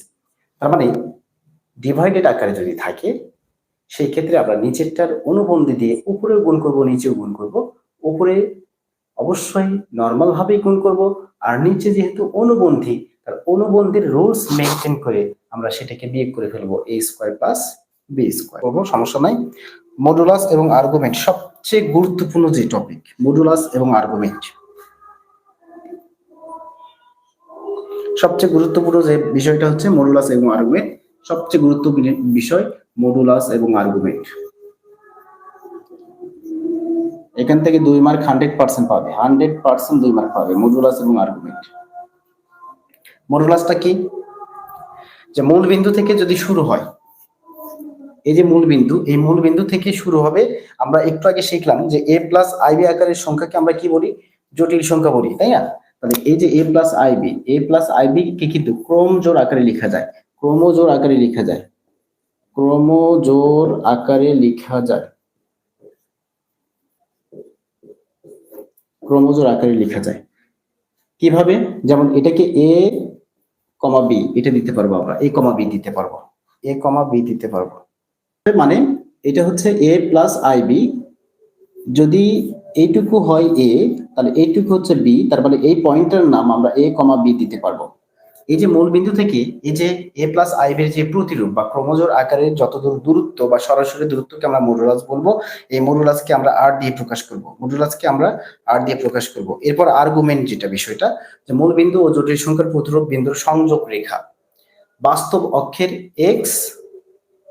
তার মানে ডিভাইডেড আকারে যদি থাকে, সেই ক্ষেত্রে আমরা নিচেরটার অনুবন্ধী দিয়ে উপরেও গুণ করব, নিচেও গুণ করব। উপরে অবশ্যই নরমাল ভাবেই গুণ করব, আর নিচে যেহেতু অনুবন্ধী, তার অনুবন্ধীর রুলস মেইনটেইন করে আমরা সেটাকে বিয়োগ করে ফেলবো, a স্কয়ার + b স্কয়ার করব, সমস্যা নাই। মডুলাস এবং আর্গুমেন্ট সবচেয়ে গুরুত্বপূর্ণ যে টপিক, মডুলাস এবং আর্গুমেন্ট। সবচেয়ে গুরুত্বপূর্ণ যে বিষয়টা হচ্ছে মডুলাস এবং আর্গুমেন্ট, সবচেয়ে গুরুত্বপূর্ণ বিষয় মডুলাস এবং আর্গুমেন্ট। এখান থেকে 2 মার্ক 100% পাবে, 100% 2 মার্ক পাবে মডুলাস এবং আর্গুমেন্ট। মডুলাসটা কি? যে মূল বিন্দু থেকে যদি শুরু হয়, এই যে মূল বিন্দু, এই মূল বিন্দু থেকে শুরু হবে। আমরা একটু আগে শিখলাম যে a + ib আকারের সংখ্যাকে আমরা কি বলি? জটিল সংখ্যা বলি, তাই না? তাহলে এই যে a + ib কে কিন্তু ক্রমজোড় আকারে লেখা যায়, ক্রমজোড় আকারে লেখা যায়, ক্রমজোড় আকারে লেখা যায়, ক্রমজোড় আকারে লেখা যায়। কিভাবে? যেমন এটাকে a, b এটা দিতে পারবো আমরা, a, b দিতে পারবো, a, b দিতে পারবো। মানে এটা হচ্ছে a প্লাস আইবি, যদি এইটুকু হয় a তাহলে এইটুকু হচ্ছে b, তার মানে এই পয়েন্টের নাম আমরা a কমা b দিতে পারবো। এই যে মূল বিন্দু থেকে এই যে a প্লাস আইবির যে প্রতিরূপ বা ক্রোমোজোর আকারের যতদূর দূরত্ব বা সরাসরি দূরত্বকে আমরা মডুলাস বলবো। এই মডুলাসকে আমরা r দিয়ে প্রকাশ করব, মডুলাসকে আমরা r দিয়ে প্রকাশ করব। এরপর আর্গুমেন্ট যেটা বিষয়টা, যে মূল বিন্দু ও জটিল সংখ্যার প্রতিরূপ বিন্দুর সংযোগ রেখা বাস্তব অক্ষের x,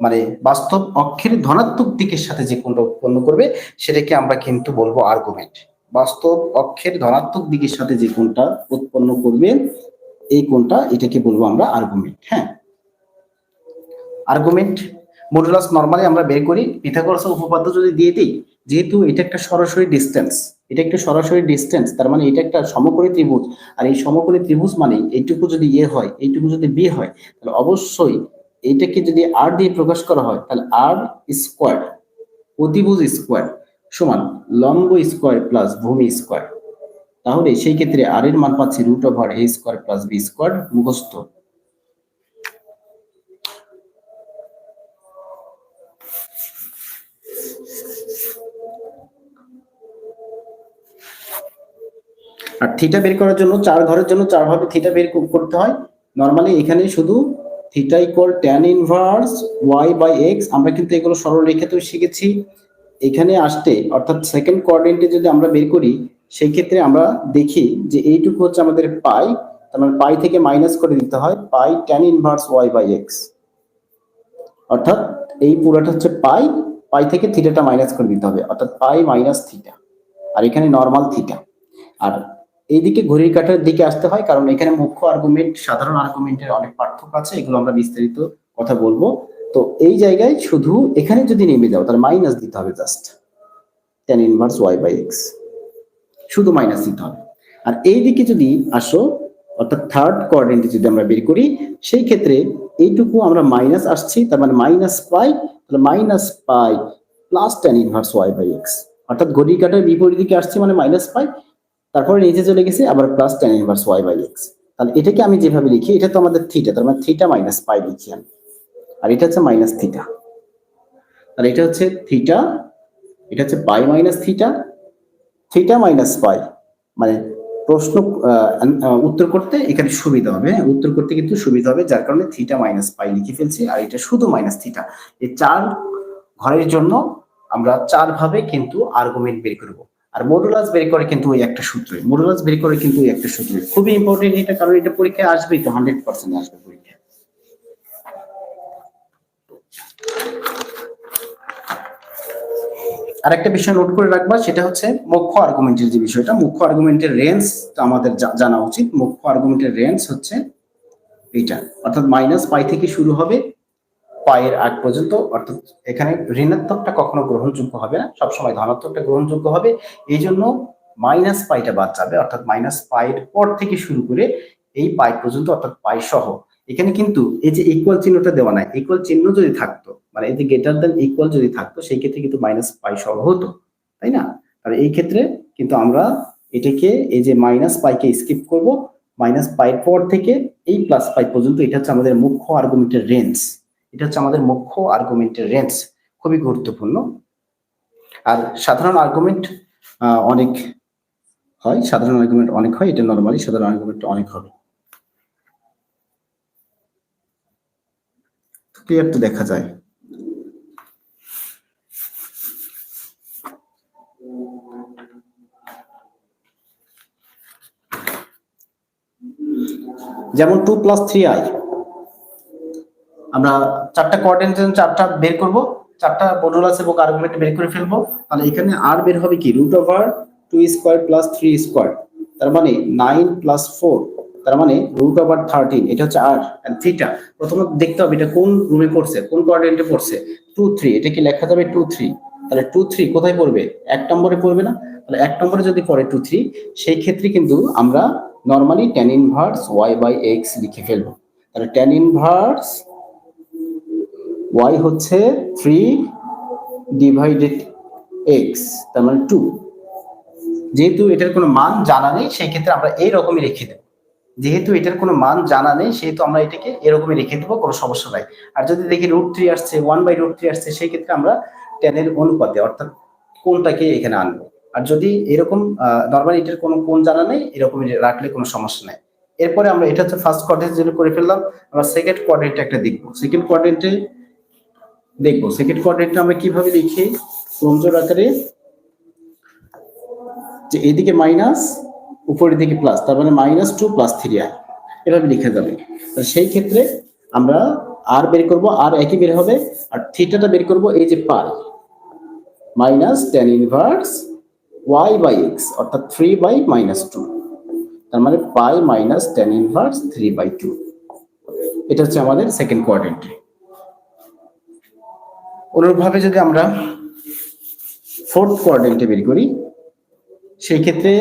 মানে বাস্তব অক্ষের ধনাত্মক দিকের সাথে যে কোণটা উৎপন্ন করবে সেটাকে আমরা কিন্তু বলবো আর্গুমেন্ট। বাস্তব অক্ষের ধনাত্মক দিকের সাথে যে কোণটা উৎপন্ন করবে এই কোণটা, এটাকে বলবো আমরা আর্গুমেন্ট। হ্যাঁ, আর্গুমেন্ট মডুলাস নরমালি আমরা বের করি পিথাগোরাসের উপপাদ্য যদি দিয়ে দিই, যেহেতু এটা একটা সরাসরি ডিসটেন্স, এটা একটা সরাসরি ডিসটেন্স, তার মানে এটা একটা সমকোণী ত্রিভুজ। আর এই সমকোণী ত্রিভুজ মানে এইটুকু যদি এ হয়, এইটুকু যদি বি হয়, তাহলে অবশ্যই এইটাকে যদি আর দিয়ে প্রকাশ করা হয় তাহলে আর স্কোয়ার, অতিভুজ স্কোয়ার সমান লম্ব স্কোয়ার প্লাস ভূমি স্কোয়ার। তাহলে সেই ক্ষেত্রে আর এর মান পাচ্ছি root over a square plus B square. মুখস্থ। আর থিটা বের করার জন্য চার ঘরের জন্য চার ভাবে থিটা বের করতে হয়। নরমালি এখানে শুধু theta equal tan inverse Y by X, আমরা কিন্তু এগুলো সরল রেখাতেও শিখেছি। এখানে আসতে অর্থাৎ সেকেন্ড কোঅর্ডিনেটে যদি আমরা বের করি সেই ক্ষেত্রে আমরা দেখি যে এইটুকু হচ্ছে আমাদের পাই, তার মানে পাই থেকে মাইনাস করে দিতে হয় pi tan inverse Y by x, অর্থাৎ এই পুরোটা হচ্ছে পাই, পাই থেকে থিটাটা মাইনাস করে দিতে হবে, অর্থাৎ পাই মাইনাস থিটা। আর এখানে নর্মাল থিটা। আর এইদিকে ঘড়ির কাঁটার দিকে আসতে হয়, কারণ এখানে মুখ্য আর্গুমেন্ট সাধারণ আর্গুমেন্টের অনেক পার্থক্য আছে, এগুলো আমরা বিস্তারিত কথা বলবো। তো এই জায়গায় শুধু এখানে যদি নেমে যাও তাহলে মাইনাস দিতে হবে, just tan inverse y by x, শুধু মাইনাস দিতে হবে। আর এইদিকে যদি আসো অর্থাৎ থার্ড কোঅর্ডিনেটে যদি আমরা বের করি সেই ক্ষেত্রে এইটুকু আমরা মাইনাস আসছি, তার মানে মাইনাস পাই, তাহলে minus pi plus tan inverse y by x, অর্থাৎ ঘড়ির কাঁটার বিপরীত দিকে আসছে মানে মাইনাস পাই, তারপরে নিচে চলে গেছে আবার plus tan inverse y by x। তাহলে এটাকে আমি যেভাবে লিখি, এটা তো আমাদের থিটা, তার মানে থিটা মাইনাস পাই লিখি আমি, আর এটা হচ্ছে মাইনাস থিটা। তাহলে এটা হচ্ছে থিটা, এটা হচ্ছে pi minus theta, theta minus pi, মানে প্রশ্ন উত্তর করতে এখানে সুবিধা হবে, উত্তর করতে কিন্তু সুবিধা হবে, যার কারণে থিটা মাইনাস পাই লিখে ফেলছি। আর এটা শুধু মাইনাস থিটা। এই চার ঘরের জন্য আমরা চার ভাবে কিন্তু আর্গুমেন্ট বের করব। আর মডুলাস বের করে কিন্তু ওই একটা সূত্র, মডুলাস বের করে কিন্তু ওই একটা সূত্র খুবই ইম্পর্টেন্ট এটা, কারণ এটা পরীক্ষায় আসবেই তো, 100% আসবে পরীক্ষায়। আরেকটা বিষয় নোট করে রাখবা, সেটা হচ্ছে মুখ্য আর্গুমেন্টের যে বিষয়টা, মুখ্য আর্গুমেন্টের রেঞ্জ আমাদের জানা উচিত। মুখ্য আর্গুমেন্টের রেঞ্জ হচ্ছে এইটা, অর্থাৎ মাইনাস পাই থেকে শুরু হবে পায়ের আগ পর্যন্ত, অর্থাৎ এখানে ঋণাত্মকটা কখনো গ্রহণযোগ্য হবে না, সবসময় ধনাত্মকটা গ্রহণযোগ্য হবে। এই জন্য মাইনাস পাইটা বাদ যাবে, অর্থাৎ মাইনাস পাইয়ের পর থেকে শুরু করে এই পাই পর্যন্ত, অর্থাৎ পাই সহ। এখানে কিন্তু এই যে ইকুয়াল চিহ্নটা দেওয়া নাই, ইকুয়াল চিহ্ন যদি থাকতো, মানে এই যে গ্রেটার দেন ইকুয়াল যদি থাকতো সেই ক্ষেত্রে কিন্তু মাইনাস পাই সহ হতো, তাই না? আর এই ক্ষেত্রে কিন্তু আমরা এটাকে এই যে মাইনাস পাইকে স্কিপ করব, মাইনাস পাইয়ের পর থেকে এই প্লাস পাই পর্যন্ত, এটা হচ্ছে আমাদের মুখ্য আর্গুমেন্টের রেঞ্জ, এটা হচ্ছে আমাদের মুখ্য আর্গুমেন্টের রেঞ্জ, খুবই গুরুত্বপূর্ণ। আর সাধারণ আর্গুমেন্ট অনেক হয়, সাধারণ আর্গুমেন্ট অনেক হয়, এটা নরমালি সাধারণ আর্গুমেন্ট অনেক হবে। ক্লিয়ার তো দেখা যায়। যেমন 2 + 3i, আমরা চারটা কোঅর্ডিনেট চারটা বের করব, চারটা মডুলাস এবং আর্গুমেন্ট বের করে ফেলবো। তাহলে এখানে আর বের হবে কি √2² + 3², তার মানে 9 + 4, তার মানে √13, এটা হচ্ছে আর। এন্ড থিটা প্রথমে দেখতে হবে এটা কোন রুমে পড়ছে, কোন কোঅর্ডিনেটে পড়ছে, 2 3, এটা কি লেখা যাবে 2 3, তাহলে 2 3 কোথায় পড়বে, এক নম্বরে পড়বে না? তাহলে এক নম্বরে যদি পড়ে 2 3, সেই ক্ষেত্রে কিন্তু আমরা normally tan inverse y by x লিখে ফেলবো। তাহলে tan ইনভার্স y হচ্ছে 3/x, তার মানে 2। যেহেতু এটার কোনো মান জানা নেই সেই ক্ষেত্রে আমরা এইরকমই রেখে দেব, যেহেতু এটার কোনো মান জানা নেই সেহেতু আমরা এটাকে এরকমই রেখে দেবো, কোনো সমস্যা নাই। আর যদি দেখি √3 আসছে, 1/√3 আসছে, সেই ক্ষেত্রে আমরা tan এর অনুপাতে, অর্থাৎ কোনটাকে এখানে আনবো। আর যদি এরকম নরমালি এটার কোনো কোণ জানা নেই, এরকম রাখলে কোনো সমস্যা নাই। এরপরে আমরা এটা হচ্ছে ফার্স্ট কোয়াড্রেন্ট যেটা করে ফেললাম, আমরা সেকেন্ড কোয়াড্রেন্টে একটা দেখবো। সেকেন্ড কোয়াড্রেন্টে আমরা কিভাবে লিখি, ক্রমজোড় আকারে, যে এইদিকে মাইনাস উপরের দিকে প্লাস, তার মানে -2 + 3i এভাবে লিখে যাবে। সেই ক্ষেত্রে আমরা আর বের করব, আর একই বের হবে, আর থিটাটা বের করব এই যে পাই -tan ইনভার্স y/x, অর্থাৎ 3/-2, তার মানে পাই -tan ইনভার্স 3/2। এটা হচ্ছে আমাদের সেকেন্ড কোয়াড্রেন্ট। অনুরূপভাবে যদি আমরা ফোর্থ কোয়াড্রেন্টে বের করি, সেই ক্ষেত্রে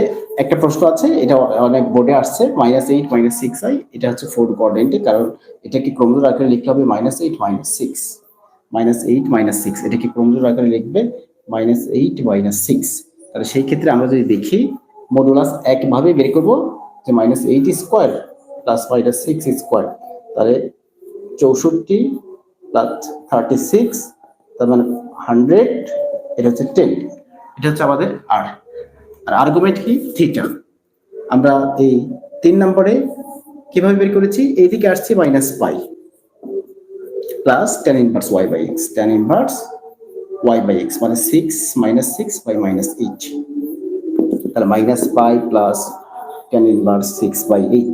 একটা প্রশ্ন আছে, এটা অনেক বোর্ডে আসছে, -8 - 6i, এটা হচ্ছে ফোর্থ কোয়াড্রেন্টে, কারণ এটাকে ক্রমজোড় আকারে লিখতে হবে -8 - 6, -8 - 6, এটাকে ক্রমজোড় আকারে লিখবে -8 - 6। তাহলে সেই ক্ষেত্রে আমরা যদি দেখি মডুলাস একভাবে বের করব, যে -8 স্কোয়ার + -6 স্কোয়ার, তাহলে 64 + 36, তার মানে 100, এটা হচ্ছে 10, এটা হচ্ছে আমাদের আর আর্গুমেন্ট কি, থিটা। আমরা এই 3 নম্বরে কিভাবে বের করেছি, এইদিকে আসছে -পাই plus tan inverse y/x, tan inverse y/x মানে 6 - 6/-8, তাহলে -পাই প্লাস tan ইনভার্স 6/8,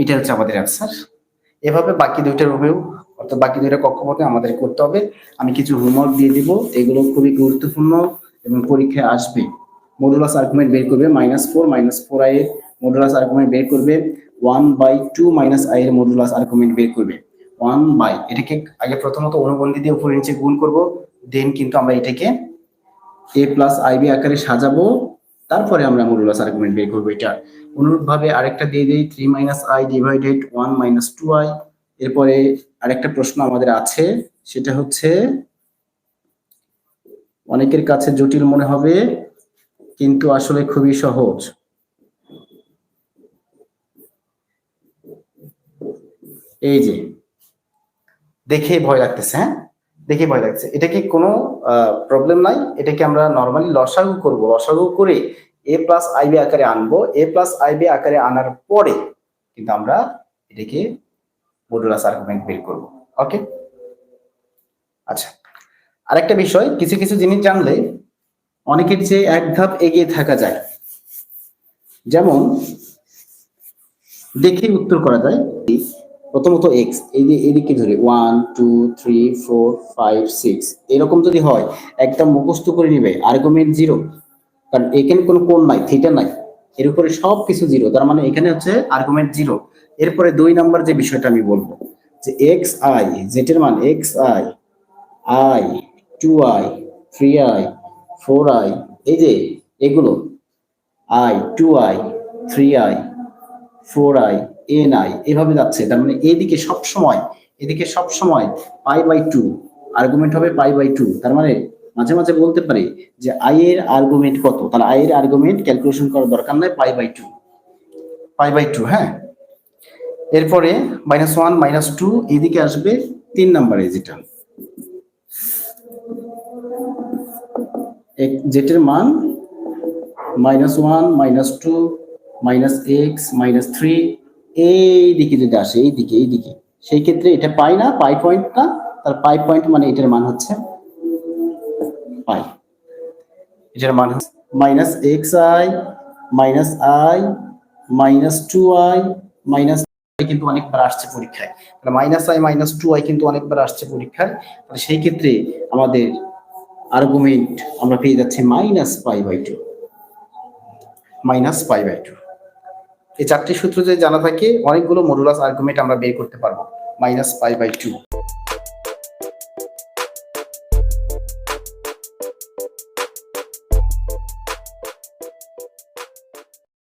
এটা হচ্ছে আমাদের অ্যান্সার। এভাবে বাকি দুইটার উপরেও, অর্থাৎ বাকি দুইটা কক্ষপথে আমাদের করতে হবে। আমি কিছু হোমওয়ার্ক দিয়ে দিব, এগুলো খুবই গুরুত্বপূর্ণ এবং পরীক্ষায় আসবে। মডুলাস আর্গুমেন্ট বের করবে, -4 এর মডুলাস আর্গুমেন্ট বের করবে, 1/2 - i এর মডুলাস আর্গুমেন্ট বের করবে, 1/, এটাকে আগে প্রথমত অনুবন্ধী দিয়ে উপরে নিচে গুণ করব, দেন কিন্তু আমরা এটাকে a + ib আকারে সাজাবো, তারপরে আমরা মডুলাস আর্গুমেন্ট বের করবো। এটা অনুরূপভাবে আরেকটা দিয়ে দেই, 3 - i ডিভাইডেড 1 - 2i। এরপরে আরেকটা প্রশ্ন আমাদের আছে, সেটা হচ্ছে অনেকের কাছে জটিল মনে হবে, কিন্তু আসলে খুবই সহজ। এই যে দেখে ভয় লাগতেছে, হ্যাঁ, দেখে ভয় লাগছে, এটা কি কোনো প্রবলেম নাই, এটাকে আমরা নরমালি লসাগু করব, লসাগু করে a + ib আকারে আনবো, a + ib আকারে আনার পরে কিন্তু আমরা এটাকে মডুলাস আর্গুমেন্ট বের করব। ওকে, আচ্ছা, আরেকটা বিষয়, কিছু কিছু জিনিস জানলে অনেকের চেয়ে এক ধাপ এগিয়ে থাকা যায়। যেমন দেখে উত্তর করা যায়, প্রথমত এক্স এদিকে ধরে 1 2 3 4 5 6 এরকম যদি হয়, একদম মুখস্থ করে নিবে, আর্গুমেন্ট 0, কারণ এখানে কোনো কোণ নাই, থিটা নাই, এর উপরে সবকিছু 0, তার মানে এখানে হচ্ছে আর্গুমেন্ট 0। এরপরে 2 নাম্বার যে বিষয়টা আমি বলবো, যে এক্স আই, জেড এর মান xi, i 2i 3i 4i, এই যে এগুলো i 2i 3i 4i ni এভাবে যাচ্ছে, তার মানে এদিকে সবসময় π/2 আর্গুমেন্ট হবে π/2, তার মানে মাঝে মাঝে বলতে পারি যে i এর আর্গুমেন্ট কত, তাহলে i এর আর্গুমেন্ট ক্যালকুলেশন করার দরকার নাই, π/2, হ্যাঁ। এরপরে -1 - 2 এদিকে আসবে 3 নম্বরে, যেটা জেটের মান -1 - 2 -x -3, এইদিকে যদি আসে, এইদিকে, সেই ক্ষেত্রে এটা পাই না, পাই পয়েন্ট না, তার পাই পয়েন্ট মানে এটার মান হচ্ছে পাই, এটার মান হচ্ছে -xi -i -2i কিন্তু অনেকবার আসছে পরীক্ষায়, -i -2i কিন্তু অনেকবার আসছে পরীক্ষায়। তাহলে সেই ক্ষেত্রে আমাদের আর্গুমেন্ট আমরা পেয়ে যাচ্ছি -π/2, -π/2। এই চারটি সূত্র যদি জানা থাকে, অনেকগুলো মডুলাস আর্গুমেন্ট আমরা বের করতে পারবো, -π/2।